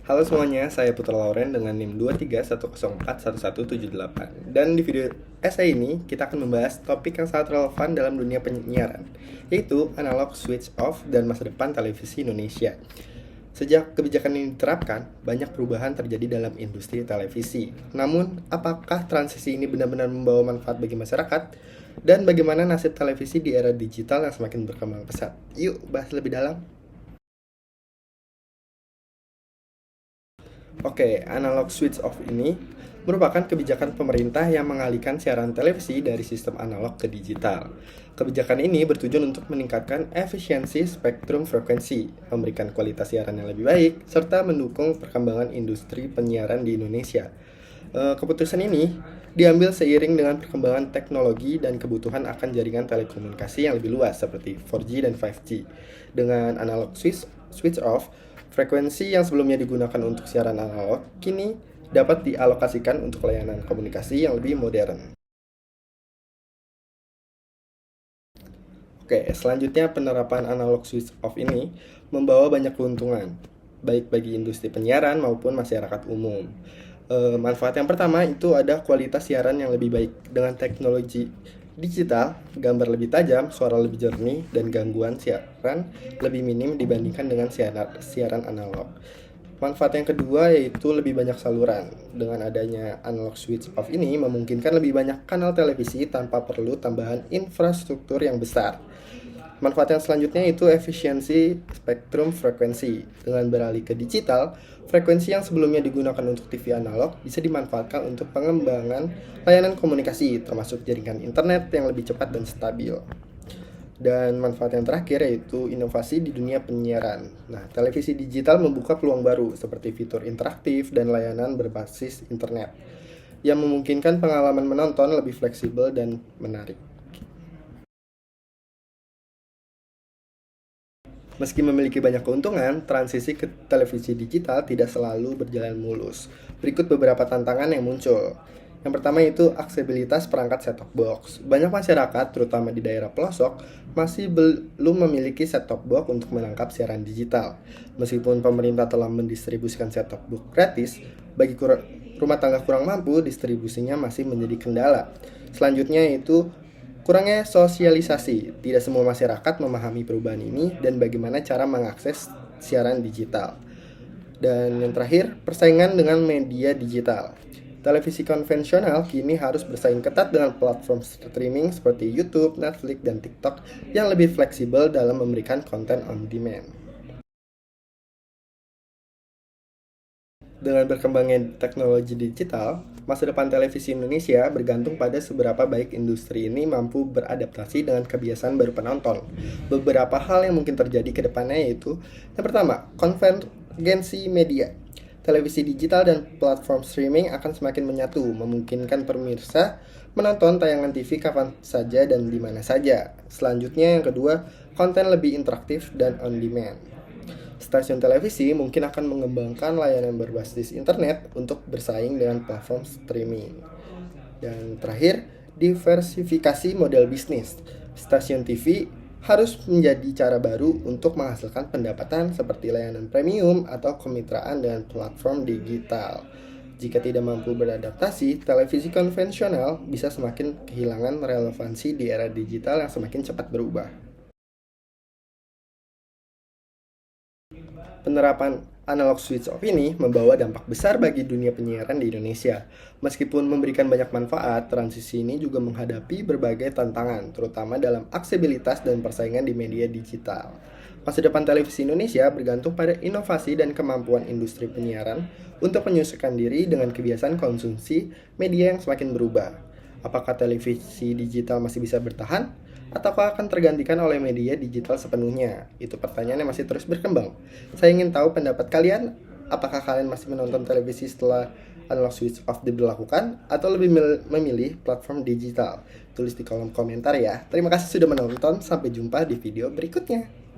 Halo semuanya, saya Putra Lauren dengan NIM 231041178. Dan di video essay ini, kita akan membahas topik yang sangat relevan dalam dunia penyiaran, yaitu analog switch off dan masa depan televisi Indonesia. Sejak kebijakan ini diterapkan, banyak perubahan terjadi dalam industri televisi. Namun, apakah transisi ini benar-benar membawa manfaat bagi masyarakat? Dan bagaimana nasib televisi di era digital yang semakin berkembang pesat? Yuk, bahas lebih dalam. Oke, analog switch off ini merupakan kebijakan pemerintah yang mengalihkan siaran televisi dari sistem analog ke digital. Kebijakan ini bertujuan untuk meningkatkan efisiensi spektrum frekuensi, memberikan kualitas siaran yang lebih baik, serta mendukung perkembangan industri penyiaran di Indonesia. Keputusan ini diambil seiring dengan perkembangan teknologi dan kebutuhan akan jaringan telekomunikasi yang lebih luas seperti 4G dan 5G. Dengan analog switch off, frekuensi yang sebelumnya digunakan untuk siaran analog kini dapat dialokasikan untuk layanan komunikasi yang lebih modern. Oke, selanjutnya penerapan analog switch off ini membawa banyak keuntungan, baik bagi industri penyiaran maupun masyarakat umum. Manfaat yang pertama itu ada kualitas siaran yang lebih baik. Dengan teknologi digital, gambar lebih tajam, suara lebih jernih, dan gangguan siaran lebih minim dibandingkan dengan siaran analog. Manfaat yang kedua yaitu lebih banyak saluran. Dengan adanya analog switch off ini memungkinkan lebih banyak kanal televisi tanpa perlu tambahan infrastruktur yang besar. Manfaat yang selanjutnya itu efisiensi spektrum frekuensi. Dengan beralih ke digital, frekuensi yang sebelumnya digunakan untuk TV analog bisa dimanfaatkan untuk pengembangan layanan komunikasi, termasuk jaringan internet yang lebih cepat dan stabil. Dan manfaat yang terakhir yaitu inovasi di dunia penyiaran. Nah, televisi digital membuka peluang baru seperti fitur interaktif dan layanan berbasis internet yang memungkinkan pengalaman menonton lebih fleksibel dan menarik. Meski memiliki banyak keuntungan, transisi ke televisi digital tidak selalu berjalan mulus. Berikut beberapa tantangan yang muncul. Yang pertama itu aksesibilitas perangkat set-top box. Banyak masyarakat, terutama di daerah pelosok, masih belum memiliki set-top box untuk menangkap siaran digital. Meskipun pemerintah telah mendistribusikan set-top box gratis, bagi rumah tangga kurang mampu, distribusinya masih menjadi kendala. Selanjutnya yaitu kurangnya sosialisasi. Tidak semua masyarakat memahami perubahan ini dan bagaimana cara mengakses siaran digital. Dan yang terakhir, persaingan dengan media digital. Televisi konvensional kini harus bersaing ketat dengan platform streaming seperti YouTube, Netflix, dan TikTok yang lebih fleksibel dalam memberikan konten on demand. Dengan berkembangnya teknologi digital, masa depan televisi Indonesia bergantung pada seberapa baik industri ini mampu beradaptasi dengan kebiasaan baru penonton. Beberapa hal yang mungkin terjadi ke depannya yaitu, yang pertama, konvergensi media. Televisi digital dan platform streaming akan semakin menyatu, memungkinkan pemirsa menonton tayangan TV kapan saja dan di mana saja. Selanjutnya yang kedua, konten lebih interaktif dan on demand. Stasiun televisi mungkin akan mengembangkan layanan berbasis internet untuk bersaing dengan platform streaming. Dan terakhir, diversifikasi model bisnis. Stasiun TV harus menjadi cara baru untuk menghasilkan pendapatan seperti layanan premium atau kemitraan dengan platform digital. Jika tidak mampu beradaptasi, televisi konvensional bisa semakin kehilangan relevansi di era digital yang semakin cepat berubah. Penerapan analog switch off ini membawa dampak besar bagi dunia penyiaran di Indonesia. Meskipun memberikan banyak manfaat, transisi ini juga menghadapi berbagai tantangan, terutama dalam aksesibilitas dan persaingan di media digital. Masa depan televisi Indonesia bergantung pada inovasi dan kemampuan industri penyiaran untuk menyesuaikan diri dengan kebiasaan konsumsi media yang semakin berubah. Apakah televisi digital masih bisa bertahan? Ataukah akan tergantikan oleh media digital sepenuhnya? Itu pertanyaan yang masih terus berkembang. Saya ingin tahu pendapat kalian. Apakah kalian masih menonton televisi setelah analog switch off diberlakukan? Atau lebih memilih platform digital? Tulis di kolom komentar ya. Terima kasih sudah menonton. Sampai jumpa di video berikutnya.